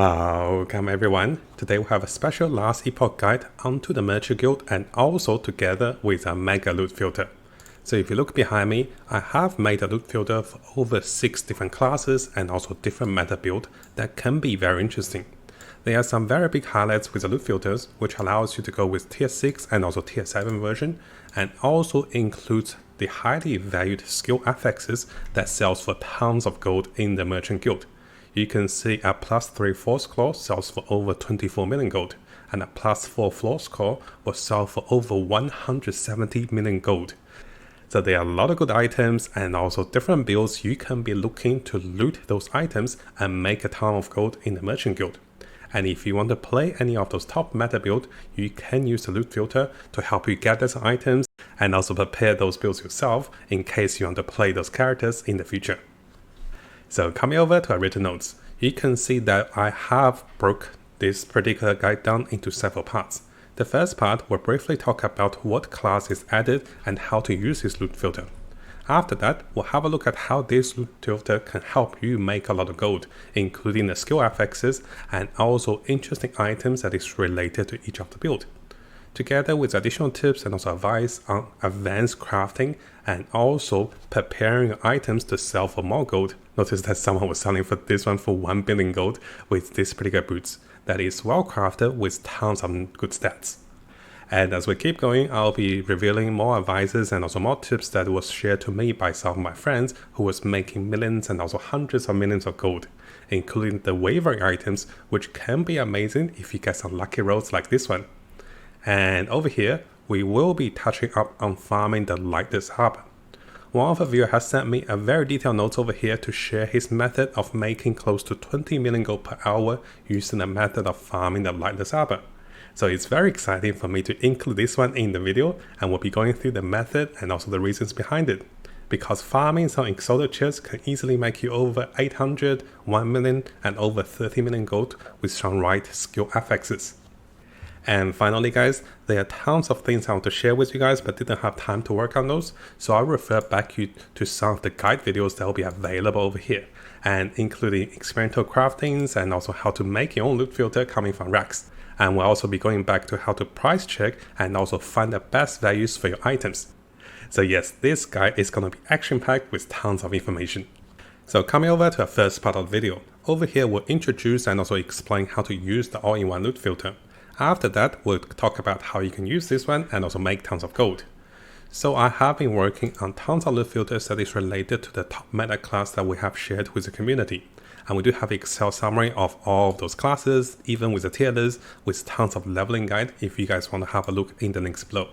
Welcome everyone. Today we have a special last epoch guide onto the Merchant Guild and also together with a mega loot filter. So if you look behind me, I have made a loot filter for over 6 different classes and also different meta build that can be very interesting. There are some very big highlights with the loot filters, which allows you to go with tier 6 and also tier 7 version, and also includes the highly valued skill affixes that sells for tons of gold in the Merchant Guild. You can see a +3 Force Claw sells for over 24 million gold, and a +4 Force Claw will sell for over 170 million gold. So there are a lot of good items and also different builds you can be looking to loot those items and make a ton of gold in the Merchant Guild. And if you want to play any of those top meta builds, you can use the loot filter to help you get those items and also prepare those builds yourself in case you want to play those characters in the future. So coming over to our written notes, you can see that I have broke this particular guide down into several parts. The first part will briefly talk about what class is added and how to use this loot filter. After that, we'll have a look at how this loot filter can help you make a lot of gold, including the skill affixes and also interesting items that is related to each of the build, together with additional tips and also advice on advanced crafting and also preparing items to sell for more gold. Notice that someone was selling for this one for 1 billion gold with this particular boots that is well crafted with tons of good stats. And as we keep going, I'll be revealing more advices and also more tips that was shared to me by some of my friends who was making millions and also hundreds of millions of gold, including the wavering items, which can be amazing if you get some lucky rolls like this one. And over here, we will be touching up on farming the Lightless Arbor. One of the viewers has sent me a very detailed note over here to share his method of making close to 20 million gold per hour using the method of farming the Lightless Arbor. So it's very exciting for me to include this one in the video, and we'll be going through the method and also the reasons behind it. Because farming some Exalted chests can easily make you over 800, 1 million and over 30 million gold with some right skill affixes. And finally guys, there are tons of things I want to share with you guys but didn't have time to work on those, so I'll refer back you to some of the guide videos that will be available over here, and including experimental craftings and also how to make your own loot filter coming from racks. And we'll also be going back to how to price check and also find the best values for your items. So yes, this guide is going to be action packed with tons of information. So coming over to the first part of the video, over here we'll introduce and also explain how to use the all-in-one loot filter. After that, we'll talk about how you can use this one and also make tons of gold. So I have been working on tons of loot filters that is related to the top meta class that we have shared with the community. And we do have an Excel summary of all of those classes, even with the tier list, with tons of leveling guide if you guys want to have a look in the links below.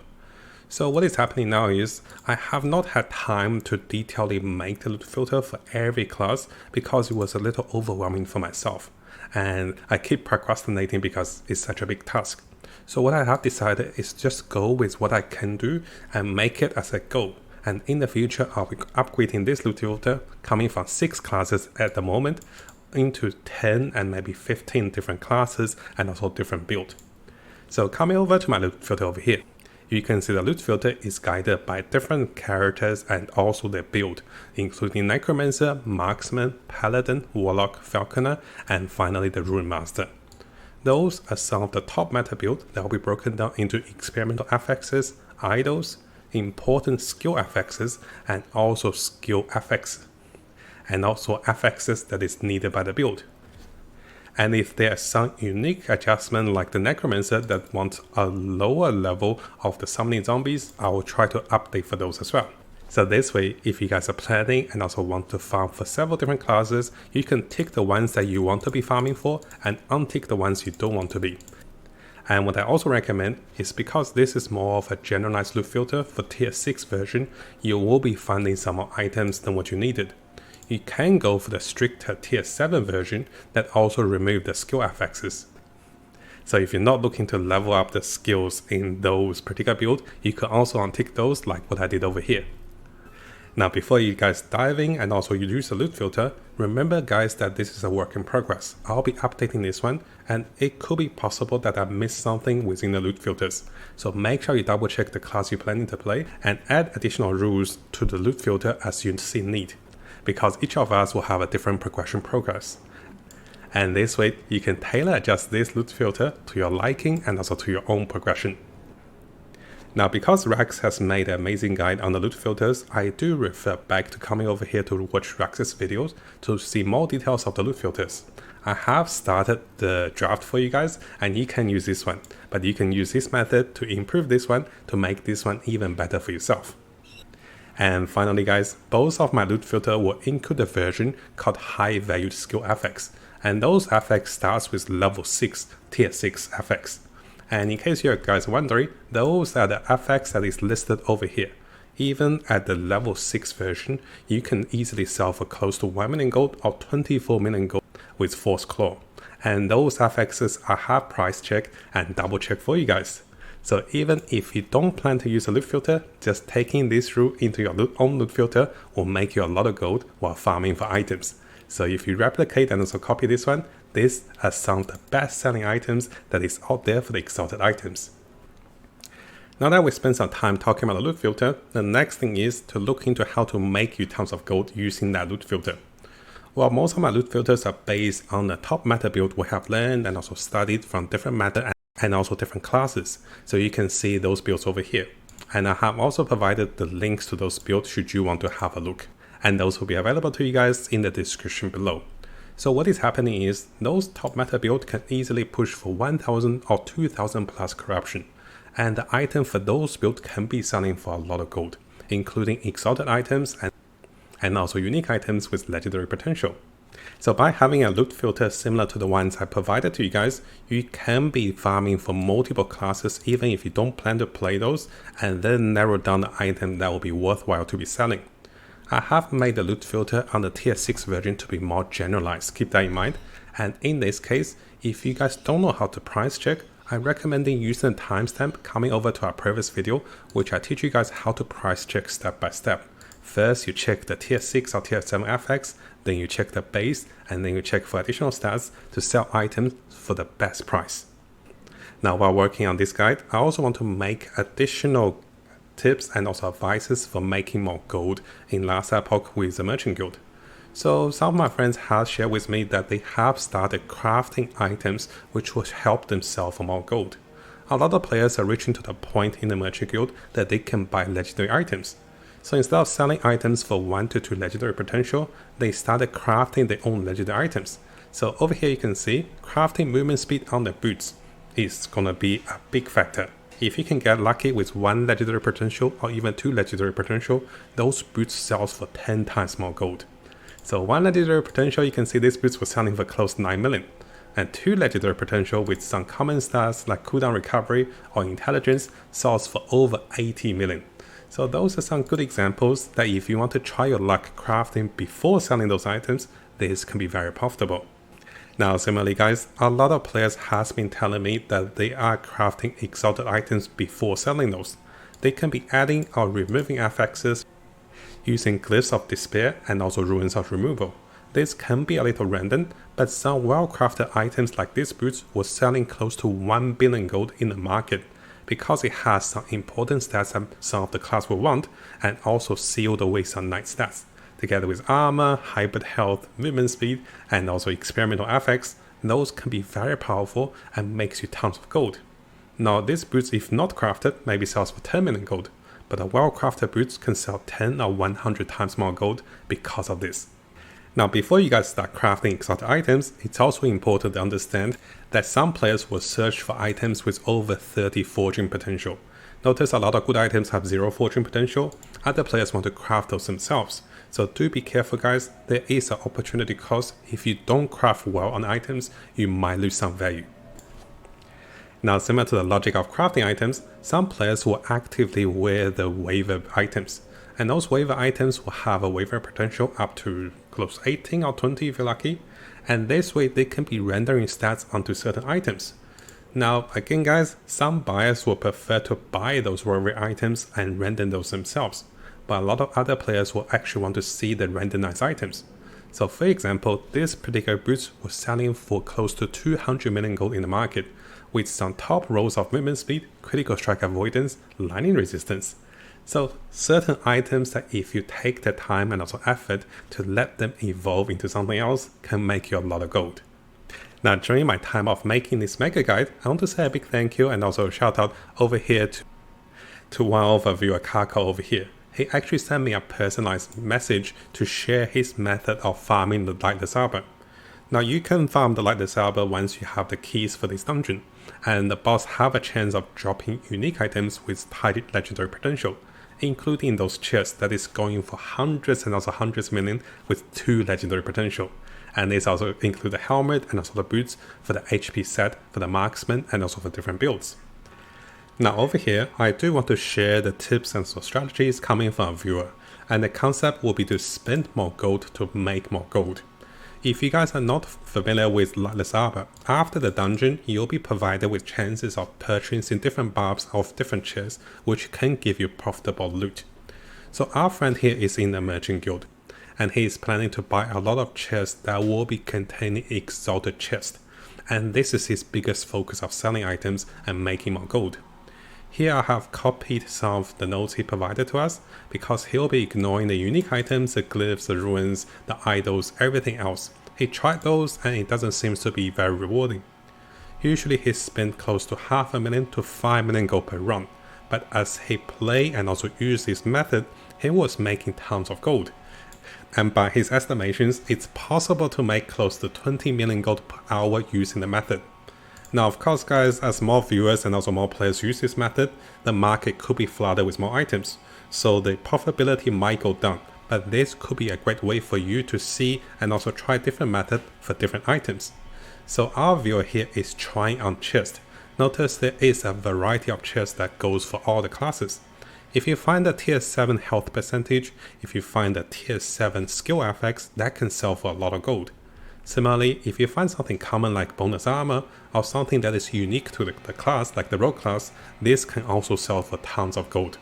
So what is happening now is I have not had time to detailedly make the loot filter for every class because it was a little overwhelming for myself. And I keep procrastinating because it's such a big task. So what I have decided is just go with what I can do and make it as a goal. And in the future, I'll be upgrading this loot filter coming from 6 classes at the moment into 10 and maybe 15 different classes and also different build. So coming over to my loot filter over here, you can see the loot filter is guided by different characters and also their build, including Necromancer, Marksman, Paladin, Warlock, Falconer, and finally the Runemaster. Those are some of the top meta builds that will be broken down into experimental affixes, idols, important skill affixes, and also skill affix, and also affixes that is needed by the build. And if there are some unique adjustment like the Necromancer that wants a lower level of the summoning zombies, I will try to update for those as well. So this way, if you guys are planning and also want to farm for several different classes, you can tick the ones that you want to be farming for and untick the ones you don't want to be. And what I also recommend is because this is more of a generalized loot filter for tier 6 version, you will be finding some more items than what you needed. You can go for the stricter tier 7 version that also remove the skill affixes. So if you're not looking to level up the skills in those particular builds, you can also untick those like what I did over here. Now before you guys dive in and also you use the loot filter, remember guys that this is a work in progress. I'll be updating this one and it could be possible that I missed something within the loot filters. So make sure you double check the class you're planning to play and add additional rules to the loot filter as you see need, because each of us will have a different progression progress. And this way you can tailor adjust this loot filter to your liking and also to your own progression. Now, because Rex has made an amazing guide on the loot filters, I do refer back to coming over here to watch Rex's videos to see more details of the loot filters. I have started the draft for you guys, and you can use this one, but you can use this method to improve this one to make this one even better for yourself. And finally guys, both of my loot filter will include a version called high valued skill affix, and those affix starts with level 6 tier 6 affix. And in case you guys are wondering, those are the affix that is listed over here. Even at the level 6 version, you can easily sell for close to 1 million gold or 24 million gold with Force Claw. And those affixes I have price checked and double checked for you guys. So even if you don't plan to use a loot filter, just taking this route into your own loot filter will make you a lot of gold while farming for items. So if you replicate and also copy this one, these are some of the best selling items that is out there for the exalted items. Now that we spent some time talking about the loot filter, the next thing is to look into how to make you tons of gold using that loot filter. Well, most of my loot filters are based on the top meta build we have learned and also studied from different meta and also different classes. So you can see those builds over here. And I have also provided the links to those builds should you want to have a look. And those will be available to you guys in the description below. So what is happening is those top meta builds can easily push for 1000 or 2000 plus corruption. And the item for those builds can be selling for a lot of gold, including exalted items and also unique items with legendary potential. So by having a loot filter similar to the ones I provided to you guys, you can be farming for multiple classes even if you don't plan to play those, and then narrow down the item that will be worthwhile to be selling. I have made the loot filter on the tier 6 version to be more generalized, keep that in mind. And in this case, if you guys don't know how to price check, I recommend using the timestamp coming over to our previous video, which I teach you guys how to price check step by step. First, you check the tier 6 or tier 7 affix, then you check the base, and then you check for additional stats to sell items for the best price. Now, while working on this guide, I also want to make additional tips and also advices for making more gold in last epoch with the Merchant Guild. So some of my friends have shared with me that they have started crafting items which will help them sell for more gold. A lot of players are reaching to the point in the Merchant Guild that they can buy legendary items. So instead of selling items for 1 to 2 legendary potential, they started crafting their own legendary items. So over here you can see crafting movement speed on the boots is gonna be a big factor. If you can get lucky with 1 legendary potential or even 2 legendary potential, those boots sells for 10 times more gold. So 1 legendary potential, you can see these boots were selling for close to 9 million. And 2 legendary potential with some common stats like cooldown recovery or intelligence sells for over 80 million. So those are some good examples that if you want to try your luck crafting before selling those items, this can be very profitable. Now similarly guys, a lot of players has been telling me that they are crafting exalted items before selling those. They can be adding or removing affixes using glyphs of despair and also ruins of removal. This can be a little random, but some well-crafted items like these boots were selling close to 1 billion gold in the market because it has some important stats that some of the class will want and also sealed away some night stats. Together with armor, hybrid health, movement speed, and also experimental affix, those can be very powerful and makes you tons of gold. Now these boots, if not crafted, maybe sells for 10 million gold, but a well-crafted boots can sell 10 or 100 times more gold because of this. Now before you guys start crafting exotic items, it's also important to understand that some players will search for items with over 30 forging potential. Notice a lot of good items have 0 forging potential, other players want to craft those themselves. So do be careful guys, there is an opportunity cost. If you don't craft well on items, you might lose some value. Now similar to the logic of crafting items, some players will actively wear the waiver items. And those waiver items will have a waiver potential up to close 18 or 20 if you're lucky. And this way they can be rendering stats onto certain items. Now again guys, some buyers will prefer to buy those waiver items and render those themselves. But a lot of other players will actually want to see the randomized items. So for example, this particular boots was selling for close to 200 million gold in the market, with some top rows of movement speed, critical strike avoidance, lightning resistance. So certain items that if you take the time and also effort to let them evolve into something else can make you a lot of gold. Now, during my time of making this mega guide, I want to say a big thank you and also a shout out over here to one of the viewer, Kako, over here. He actually sent me a personalized message to share his method of farming the Lightless Arbor. Now, you can farm the Lightless Arbor once you have the keys for this dungeon, and the boss have a chance of dropping unique items with high legendary potential, including those chests that is going for hundreds and also hundreds of million with 2 legendary potential. And this also include the helmet and also the boots for the HP set, for the marksman, and also for different builds. Now over here, I do want to share the tips and strategies coming from a viewer, and the concept will be to spend more gold to make more gold. If you guys are not familiar with Lightless Arbor, after the dungeon, you'll be provided with chances of purchasing different buffs of different chests, which can give you profitable loot. So our friend here is in the Merchant Guild, and he is planning to buy a lot of chests that will be containing Exalted chests, and this is his biggest focus of selling items and making more gold. Here I have copied some of the notes he provided to us, because he'll be ignoring the unique items, the glyphs, the ruins, the idols, everything else. He tried those and it doesn't seem to be very rewarding. Usually he spent close to 500,000 to 5 million gold per run, but as he played and also used this method, he was making tons of gold. And by his estimations, it's possible to make close to 20 million gold per hour using the method. Now of course guys, as more viewers and also more players use this method, the market could be flooded with more items, so the profitability might go down, but this could be a great way for you to see and also try different methods for different items. So our viewer here is trying on chests. Notice there is a variety of chests that goes for all the classes. If you find a tier 7 health percentage, if you find a tier 7 skill affix, that can sell for a lot of gold. Similarly, if you find something common like bonus armor, or something that is unique to the class like the rogue class, this can also sell for tons of gold.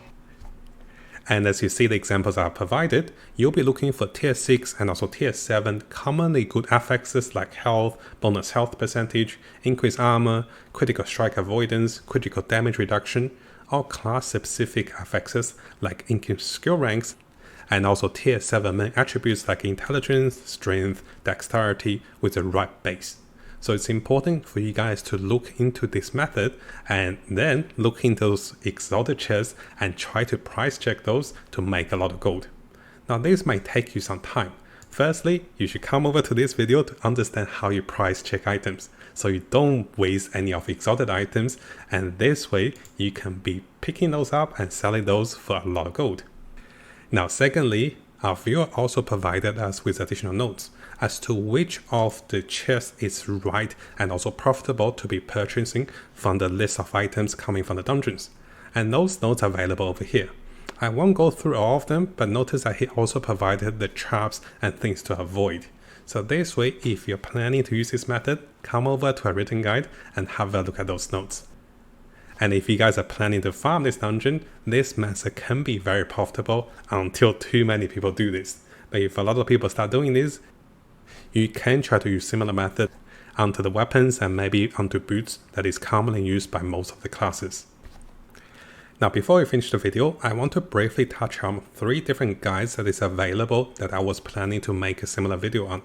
And as you see the examples are provided, you'll be looking for tier 6 and also tier 7 commonly good affixes like health, bonus health percentage, increased armor, critical strike avoidance, critical damage reduction, or class specific affixes like increased skill ranks, and also tier 7 main attributes like intelligence, strength, dexterity with the right base. So it's important for you guys to look into this method and then look into those exalted chests and try to price check those to make a lot of gold. Now this might take you some time. Firstly, you should come over to this video to understand how you price check items, so you don't waste any of exalted items, and this way you can be picking those up and selling those for a lot of gold. Now secondly, our viewer also provided us with additional notes as to which of the chests is right and also profitable to be purchasing from the list of items coming from the dungeons. And those notes are available over here. I won't go through all of them, but notice that he also provided the traps and things to avoid. So this way, if you're planning to use this method, come over to a written guide and have a look at those notes. And if you guys are planning to farm this dungeon, this method can be very profitable until too many people do this. But if a lot of people start doing this, you can try to use similar method onto the weapons and maybe onto boots that is commonly used by most of the classes. Now before we finish the video, I want to briefly touch on 3 different guides that is available that I was planning to make a similar video on.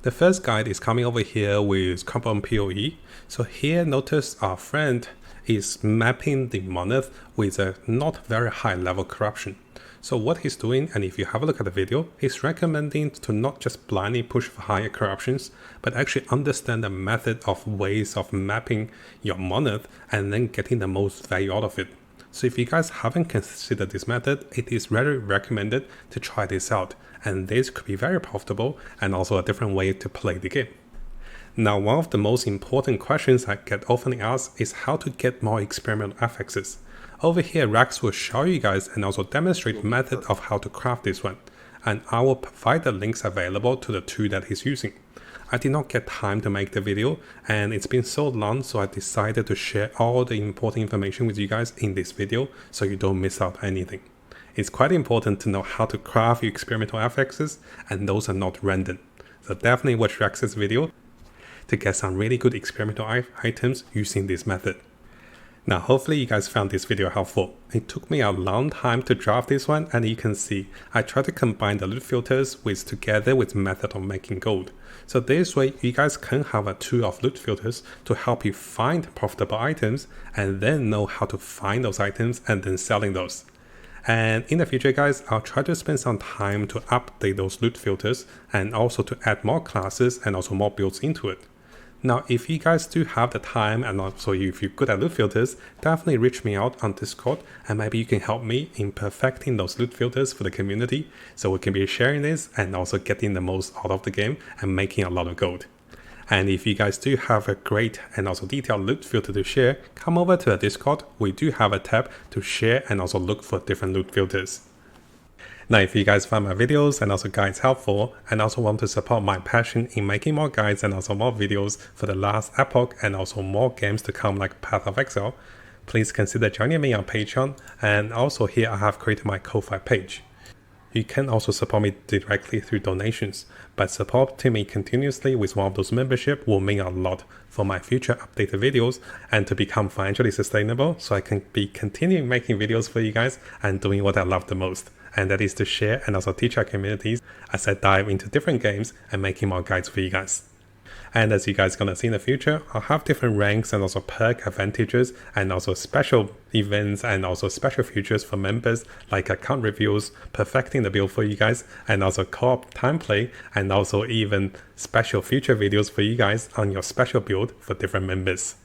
The first guide is coming over here with Compound PoE. So here notice our friend is mapping the monolith with a not very high level corruption. So what he's doing, and if you have a look at the video, he's recommending to not just blindly push for higher corruptions, but actually understand the method of ways of mapping your monolith and then getting the most value out of it. So if you guys haven't considered this method, it is very recommended to try this out, and this could be very profitable and also a different way to play the game. Now, one of the most important questions I get often asked is how to get more experimental affixes. Over here, Rex will show you guys and also demonstrate the method of how to craft this one, and I will provide the links available to the 2 that he's using. I did not get time to make the video, and it's been so long, so I decided to share all the important information with you guys in this video so you don't miss out anything. It's quite important to know how to craft your experimental affixes, and those are not random. So definitely watch Rex's video to get some really good experimental items using this method. Now hopefully you guys found this video helpful. It took me a long time to draft this one, and you can see I try to combine the loot filters together with method of making gold. So this way you guys can have a tool of loot filters to help you find profitable items and then know how to find those items and then selling those. And in the future guys, I'll try to spend some time to update those loot filters and also to add more classes and also more builds into it. Now, if you guys do have the time and also if you're good at loot filters, definitely reach me out on Discord and maybe you can help me in perfecting those loot filters for the community so we can be sharing this and also getting the most out of the game and making a lot of gold. And if you guys do have a great and also detailed loot filter to share, come over to the Discord. We do have a tab to share and also look for different loot filters. Now, if you guys find my videos and also guides helpful and also want to support my passion in making more guides and also more videos for the last epoch and also more games to come like Path of Exile, please consider joining me on Patreon, and also here I have created my Ko-Fi page. You can also support me directly through donations, but supporting me continuously with one of those memberships will mean a lot for my future updated videos and to become financially sustainable so I can be continuing making videos for you guys and doing what I love the most, and that is to share and also teach our communities as I dive into different games and making more guides for you guys. And as you guys gonna see in the future, I'll have different ranks and also perk advantages and also special events and also special features for members like account reviews, perfecting the build for you guys, and also co-op time play, and also even special future videos for you guys on your special build for different members.